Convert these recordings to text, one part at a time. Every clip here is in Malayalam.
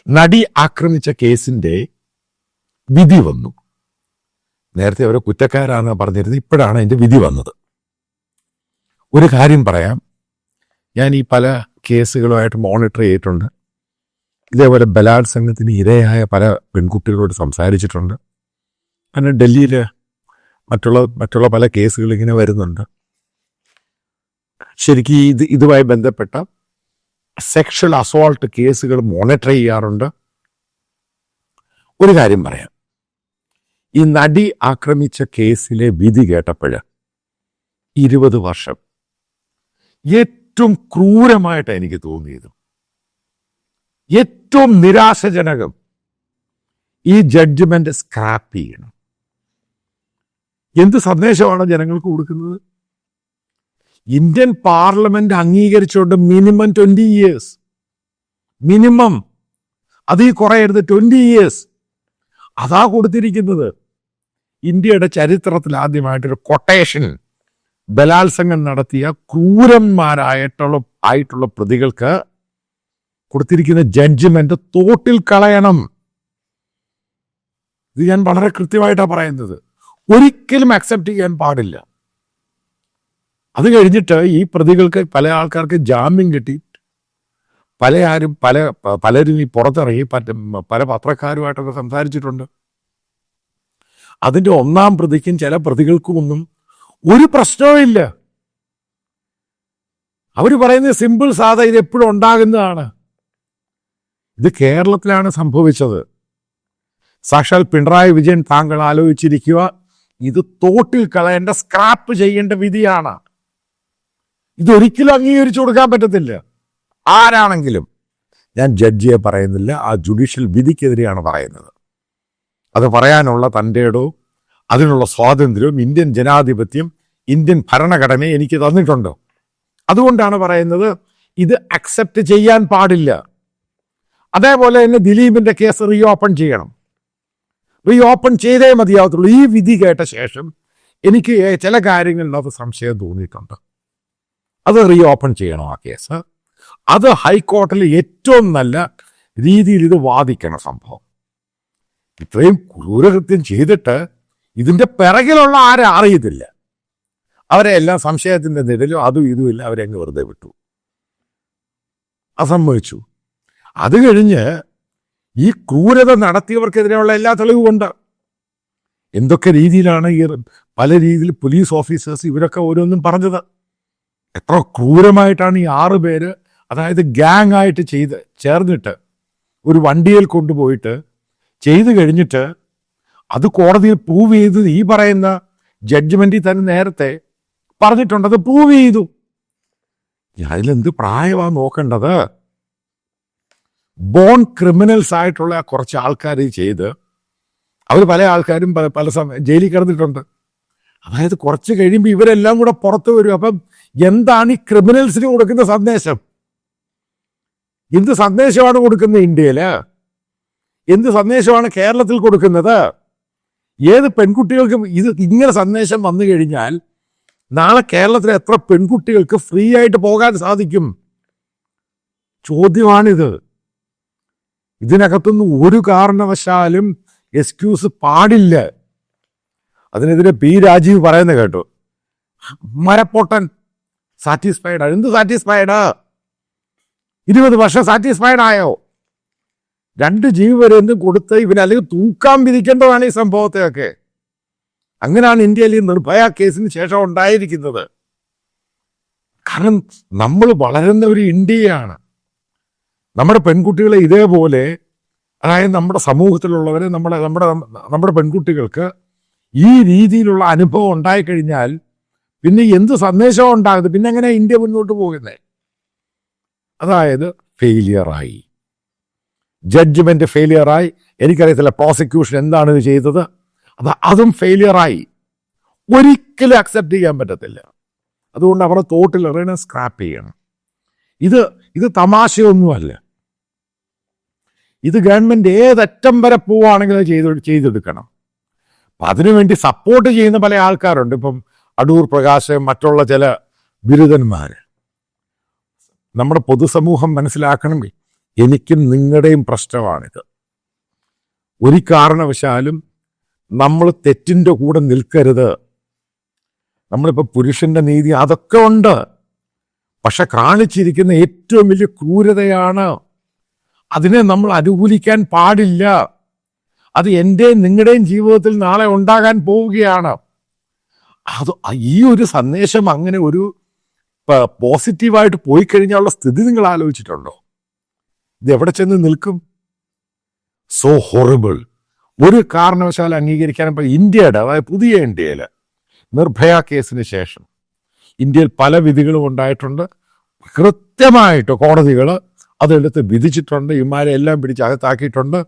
നടി ആക്രമിച്ച കേസിന്റെ വിധി വന്നു. നേരത്തെ അവരെ കുറ്റക്കാരാണെന്ന് പറഞ്ഞിരുന്നത്, ഇപ്പോഴാണ് അതിന്റെ വിധി വന്നത്. ഒരു കാര്യം പറയാം, ഞാൻ ഈ പല കേസുകളുമായിട്ട് മോണിറ്റർ ചെയ്തിട്ടുണ്ട്. ഇതേപോലെ ബലാത്സംഗത്തിന് ഇരയായ പല പെൺകുട്ടികളോട് സംസാരിച്ചിട്ടുണ്ട്. അങ്ങനെ ഡൽഹിയിൽ മറ്റുള്ള പല കേസുകൾ ഇങ്ങനെ വരുന്നുണ്ട്. ശരിക്കും ഇതുമായി ബന്ധപ്പെട്ട സെക്ഷൽ അസോൾട്ട് കേസുകൾ മോണിറ്റർ ചെയ്യാറുണ്ട്. ഒരു കാര്യം പറയാം, ഈ നടി ആക്രമിച്ച കേസിലെ വിധി കേട്ടപ്പോൾ 20 വർഷം ഏറ്റവും ക്രൂരമായിട്ട് എനിക്ക് തോന്നിയത്, ഏറ്റവും നിരാശജനകം, ഈ ജഡ്ജ്മെന്റ് സ്ക്രാപ്പ് ചെയ്യണം. എന്ത് സന്ദേശമാണ് ജനങ്ങൾക്ക് കൊടുക്കുന്നത്? ഇന്ത്യൻ പാർലമെന്റ് അംഗീകരിച്ചുകൊണ്ട് മിനിമം 20 years, മിനിമം, അതിൽ കുറയരുത്, 20 years. അതാ കൊടുത്തിരിക്കുന്നത്. ഇന്ത്യയുടെ ചരിത്രത്തിൽ ആദ്യമായിട്ടൊരു കൊട്ടേഷൻ, ബലാത്സംഗം നടത്തിയ ക്രൂരന്മാരായിട്ടുള്ള പ്രതികൾക്ക് കൊടുത്തിരിക്കുന്ന ജഡ്ജ്മെന്റ് തോട്ടിൽ കളയണം. ഇത് ഞാൻ വളരെ കൃത്യമായിട്ടാണ് പറയുന്നത്. ഒരിക്കലും അക്സെപ്റ്റ് ചെയ്യാൻ പാടില്ല. അത് കഴിഞ്ഞിട്ട് ഈ പ്രതികൾക്ക്, പല ആൾക്കാർക്ക് ജാമ്യം കിട്ടി, പലരും ഈ പുറത്തിറങ്ങി പല പത്രക്കാരുമായിട്ടൊക്കെ സംസാരിച്ചിട്ടുണ്ട്. അതിന്റെ 1ാം പ്രതിക്കും ചില പ്രതികൾക്കും ഒന്നും ഒരു പ്രശ്നവുമില്ല. അവർ പറയുന്നത് സിമ്പിൾ, സാധാ, ഇത് എപ്പോഴും ഉണ്ടാകുന്നതാണ്. ഇത് കേരളത്തിലാണ് സംഭവിച്ചത്. സാക്ഷാൽ പിണറായി വിജയൻ താങ്കൾ ആലോചിച്ചിരിക്കുക, ഇത് തോട്ടിൽ കളയേണ്ട, സ്ക്രാപ്പ് ചെയ്യേണ്ട വിധിയാണ്. ഇതൊരിക്കലും അംഗീകരിച്ചു കൊടുക്കാൻ പറ്റത്തില്ല, ആരാണെങ്കിലും. ഞാൻ ജഡ്ജിയെ പറയുന്നില്ല, ആ ജുഡീഷ്യൽ വിധിക്കെതിരെയാണ് പറയുന്നത്. അത് പറയാനുള്ള തൻ്റെടോ, അതിനുള്ള സ്വാതന്ത്ര്യവും ഇന്ത്യൻ ജനാധിപത്യം, ഇന്ത്യൻ ഭരണഘടന എനിക്ക് തന്നിട്ടുണ്ട്. അതുകൊണ്ടാണ് പറയുന്നത്, ഇത് അക്സെപ്റ്റ് ചെയ്യാൻ പാടില്ല. അതേപോലെ തന്നെ ദിലീപിന്റെ കേസ് റീഓപ്പൺ ചെയ്യണം. റീഓപ്പൺ ചെയ്തേ മതിയാവത്തുള്ളൂ. ഈ വിധി കേട്ട ശേഷം എനിക്ക് ചില കാര്യങ്ങളിലത് സംശയം തോന്നിയിട്ടുണ്ട്. അത് റീഓപ്പൺ ചെയ്യണം ആ കേസ്. അത് ഹൈക്കോടതിയിൽ ഏറ്റവും നല്ല രീതിയിൽ ഇത് വാദിക്കണം. സംഭവം ഇത്രയും ക്രൂരകൃത്യം ചെയ്തിട്ട് ഇതിന്റെ പിറകിലുള്ള ആരെ അറിയത്തില്ല. അവരെ എല്ലാം സംശയത്തിന്റെ നിഴലും അതും ഇതുമില്ല, അവരെ അങ്ങ് വെറുതെ വിട്ടു, അസമ്മതിച്ചു. അത് കഴിഞ്ഞ് ഈ ക്രൂരത നടത്തിയവർക്കെതിരെയുള്ള എല്ലാ തെളിവുമുണ്ട്. എന്തൊക്കെ രീതിയിലാണ് ഈ പല രീതിയിൽ പോലീസ് ഓഫീസേഴ്സ് ഇവരൊക്കെ ഓരോന്നും പറഞ്ഞത്. എത്ര ക്രൂരമായിട്ടാണ് ഈ 6 പേര്, അതായത് ഗ്യാങ് ആയിട്ട് ചേർന്നിട്ട് ഒരു വണ്ടിയിൽ കൊണ്ടുപോയിട്ട് ചെയ്തു കഴിഞ്ഞിട്ട് അത് കോടതിയിൽ പ്രൂവ് ചെയ്ത്, ഈ പറയുന്ന ജഡ്ജ്മെന്റിൽ തന്നെ നേരത്തെ പറഞ്ഞിട്ടുണ്ട്, അത് പ്രൂവ് ചെയ്തു. അതിലെന്ത് പ്രായമാണ് നോക്കേണ്ടത്? ബോൺ ക്രിമിനൽസ് ആയിട്ടുള്ള കുറച്ച് ആൾക്കാർ ചെയ്ത്, അവർ പല ആൾക്കാരും പല സമയം ജയിലിൽ കിടന്നിട്ടുണ്ട്. അതായത് കുറച്ച് കഴിയുമ്പോൾ ഇവരെല്ലാം കൂടെ പുറത്തു വരും. അപ്പം എന്താണ് ഈ ക്രിമിനൽസിന് കൊടുക്കുന്ന സന്ദേശം? എന്ത് സന്ദേശമാണ് കൊടുക്കുന്നത് ഇന്ത്യയില്? എന്ത് സന്ദേശമാണ് കേരളത്തിൽ കൊടുക്കുന്നത്? ഏത് പെൺകുട്ടികൾക്കും ഇത് ഇങ്ങനെ സന്ദേശം വന്നു കഴിഞ്ഞാൽ നാളെ കേരളത്തിലെ എത്ര പെൺകുട്ടികൾക്ക് ഫ്രീ ആയിട്ട് പോകാൻ സാധിക്കും? ചോദ്യമാണിത്. ഇതിനകത്തൊന്നും ഒരു കാരണവശാലും എക്സ്ക്യൂസ് പാടില്ല. അതിനെതിരെ പി രാജീവ് പറയുന്നത് കേട്ടു, മരപ്പൊട്ടൻ സാറ്റിസ്ഫൈഡ്. എന്ത് സാറ്റിസ്ഫൈഡ്? 20 വർഷം സാറ്റിസ്ഫൈഡ് ആയോ? 2 ജീവപര്യന്തം കൊടുത്ത് ഇവനല്ലെങ്കിൽ തൂക്കാൻ വിധിക്കേണ്ടതാണ് ഈ സംഭവത്തെയൊക്കെ. അങ്ങനെയാണ് ഇന്ത്യയിൽ ഈ നിർഭയ കേസിന് ശേഷം ഉണ്ടായിരിക്കുന്നത്. കാരണം നമ്മൾ വളരുന്ന ഒരു ഇന്ത്യയാണ്. നമ്മുടെ പെൺകുട്ടികളെ ഇതേപോലെ, അതായത് നമ്മുടെ സമൂഹത്തിലുള്ളവരെ, നമ്മുടെ പെൺകുട്ടികൾക്ക് ഈ രീതിയിലുള്ള അനുഭവം ഉണ്ടായിക്കഴിഞ്ഞാൽ പിന്നെ എന്ത് സന്ദേശവും ഉണ്ടാകുന്നത്? പിന്നെ എങ്ങനെ ഇന്ത്യ മുന്നോട്ട് പോകുന്നത്? അതായത് ഫെയിലിയറായി, ജഡ്ജ്മെന്റ് ഫെയിലിയറായി. എനിക്കറിയത്തില്ല പ്രോസിക്യൂഷൻ എന്താണ് ഇത് ചെയ്തത്, അതും ഫെയിലിയറായി. ഒരിക്കലും അക്സെപ്റ്റ് ചെയ്യാൻ പറ്റത്തില്ല. അതുകൊണ്ട് അവരുടെ തോട്ടിൽ എറിയണം, സ്ക്രാപ്പ് ചെയ്യണം. ഇത് തമാശയൊന്നുമല്ല. ഇത് ഗവൺമെന്റ് ഏതറ്റം വരെ പോവുകയാണെങ്കിലും ചെയ്തെടുക്കണം. അപ്പം അതിനുവേണ്ടി സപ്പോർട്ട് ചെയ്യുന്ന പല ആൾക്കാരുണ്ട്. ഇപ്പം അടൂർ പ്രകാശ്, മറ്റുള്ള ചില ബിരുദന്മാർ. നമ്മുടെ പൊതുസമൂഹം മനസ്സിലാക്കണം, എനിക്കും നിങ്ങളുടെയും പ്രശ്നമാണിത്. ഒരു കാരണവശാലും നമ്മൾ തെറ്റിൻ്റെ കൂടെ നിൽക്കരുത്. നമ്മളിപ്പോൾ പുരുഷന്റെ നീതി അതൊക്കെ ഉണ്ട്, പക്ഷെ കാണിച്ചിരിക്കുന്ന ഏറ്റവും വലിയ ക്രൂരതയാണ്. അതിനെ നമ്മൾ അനുകൂലിക്കാൻ പാടില്ല. അത് എൻ്റെയും നിങ്ങളുടെയും ജീവിതത്തിൽ നാളെ ഉണ്ടാകാൻ പോവുകയാണ്. അത് ഈ ഒരു സന്ദേശം അങ്ങനെ ഒരു പോസിറ്റീവായിട്ട് പോയി കഴിഞ്ഞാലുള്ള സ്ഥിതി നിങ്ങൾ ആലോചിച്ചിട്ടുണ്ടോ? ഇത് എവിടെ ചെന്ന് നിൽക്കും? So horrible. ഒരു കാരണവശാലും അംഗീകരിക്കാൻ ഇന്ത്യയുടെ, അതായത് പുതിയ ഇന്ത്യയിൽ നിർഭയ കേസിന് ശേഷം ഇന്ത്യയിൽ പല വിധികളും ഉണ്ടായിട്ടുണ്ട്. കൃത്യമായിട്ട് കോടതികൾ അതെടുത്ത് വിധിച്ചിട്ടുണ്ട്. ഇമാരെ എല്ലാം പിടിച്ച് അകത്താക്കിയിട്ടുണ്ട്.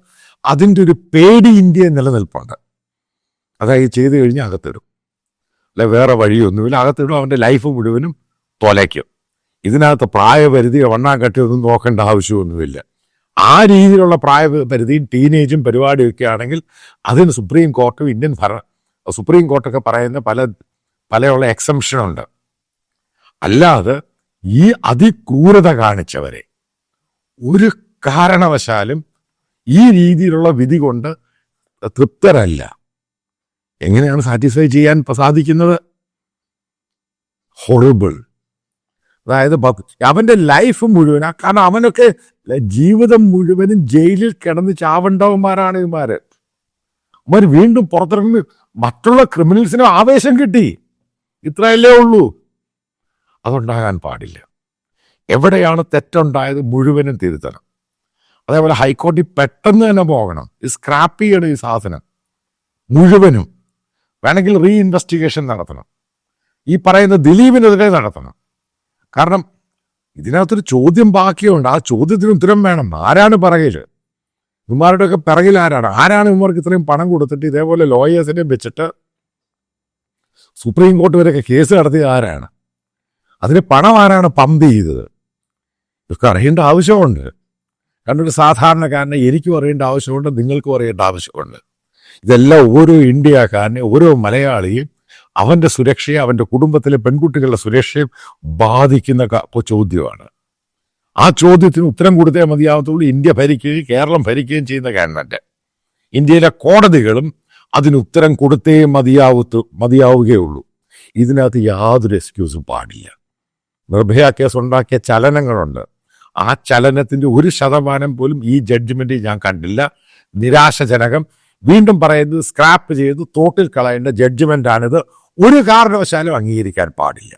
അതിൻ്റെ ഒരു പേടി ഇന്ത്യയിൽ നിലനിൽപ്പുണ്ട്. അതായത് ചെയ്തു കഴിഞ്ഞാൽ അകത്തിടും, അല്ലെ വേറെ വഴിയൊന്നുമില്ല, അകത്തിടും. അവൻ്റെ ലൈഫ് മുഴുവനും തൊലയ്ക്കും. ഇതിനകത്ത് പ്രായപരിധിയോ വണ്ണാങ്കട്ടിയോ ഒന്നും നോക്കേണ്ട ആവശ്യമൊന്നുമില്ല. ആ രീതിയിലുള്ള പ്രായപരിധിയും ടീനേജും പരിപാടിയൊക്കെ ആണെങ്കിൽ അതിന് സുപ്രീം കോർട്ടും സുപ്രീം കോർട്ടൊക്കെ പറയുന്ന പലയുള്ള എക്സംഷനുണ്ട്. അല്ലാതെ ഈ അതിക്രൂരത കാണിച്ചവരെ ഒരു കാരണവശാലും ഈ രീതിയിലുള്ള വിധി കൊണ്ട് തൃപ്തരല്ല. എങ്ങനെയാണ് സാറ്റിസ്ഫൈ ചെയ്യാൻ സാധിക്കുന്നത്? ഹൊറിബിൾ. അതായത് അവൻ്റെ ലൈഫ് മുഴുവൻ, കാരണം അവനൊക്കെ ജീവിതം മുഴുവനും ജയിലിൽ കിടന്ന് ചാവണ്ടവന്മാരാണ് ഇവന്മാര്. അവന്മാർ വീണ്ടും പുറത്തിറങ്ങി മറ്റുള്ള ക്രിമിനൽസിന് ആവേശം കിട്ടി. ഇത്രയല്ലേ ഉള്ളൂ. അതുണ്ടാകാൻ പാടില്ല. എവിടെയാണ് തെറ്റുണ്ടായത് മുഴുവനും തിരുത്തണം. അതേപോലെ ഹൈക്കോടതി പെട്ടെന്ന് തന്നെ പോകണം. ഈ സ്ക്രാപ്പ് ചെയ്യണം ഈ സാധനം മുഴുവനും. വേണമെങ്കിൽ റീഇൻവെസ്റ്റിഗേഷൻ നടത്തണം. ഈ പറയുന്ന ദിലീപിനെതിരെ നടത്തണം. കാരണം ഇതിനകത്തൊരു ചോദ്യം ബാക്കിയുണ്ട്. ആ ചോദ്യത്തിന് ഉത്തരം വേണം. ആരാണ് പിറകിൽ? ഇവന്മാരുടെയൊക്കെ പിറകിൽ ആരാണ് ഇവന്മാർക്ക് ഇത്രയും പണം കൊടുത്തിട്ട് ഇതേപോലെ ലോയേഴ്സിനെ വെച്ചിട്ട് സുപ്രീം കോർട്ട് വരെയൊക്കെ കേസ് നടത്തിയത് ആരാണ്? അതിന് പണം ആരാണ് പമ്പ് ചെയ്തത്? ഇതൊക്കെ അറിയേണ്ട ആവശ്യമുണ്ട്. കാരണം ഒരു സാധാരണക്കാരനെ എനിക്കും അറിയേണ്ട ആവശ്യമുണ്ട്, നിങ്ങൾക്കും അറിയേണ്ട ആവശ്യമുണ്ട്. ഇതെല്ലാം ഓരോ ഇന്ത്യക്കാരനെ, ഓരോ മലയാളിയും അവൻ്റെ സുരക്ഷയും അവൻ്റെ കുടുംബത്തിലെ പെൺകുട്ടികളുടെ സുരക്ഷയും ബാധിക്കുന്ന ചോദ്യമാണ്. ആ ചോദ്യത്തിന് ഉത്തരം കൊടുത്തേ മതിയാവത്തുള്ളൂ. ഇന്ത്യ ഭരിക്കുകയും കേരളം ഭരിക്കുകയും ചെയ്യുന്ന ഗവൺമെൻറ്, ഇന്ത്യയിലെ കോടതികളും അതിന് ഉത്തരം കൊടുത്തേ മതിയാവുകയുള്ളൂ. ഇതിനകത്ത് യാതൊരു എക്സ്ക്യൂസും പാടില്ല. നിർഭയ കേസ് ഉണ്ടാക്കിയ ചലനങ്ങളുണ്ട്. ആ ചലനത്തിൻ്റെ 1% പോലും ഈ ജഡ്ജ്മെൻറ്റിൽ ഞാൻ കണ്ടില്ല. നിരാശജനകം. വീണ്ടും പറയുന്നത് സ്ക്രാപ്പ് ചെയ്ത് തോട്ടിൽ കളയേണ്ട ജഡ്ജ്മെൻ്റാണിത്. ഒരു കാരണവശാലും അംഗീകരിക്കാൻ പാടില്ല.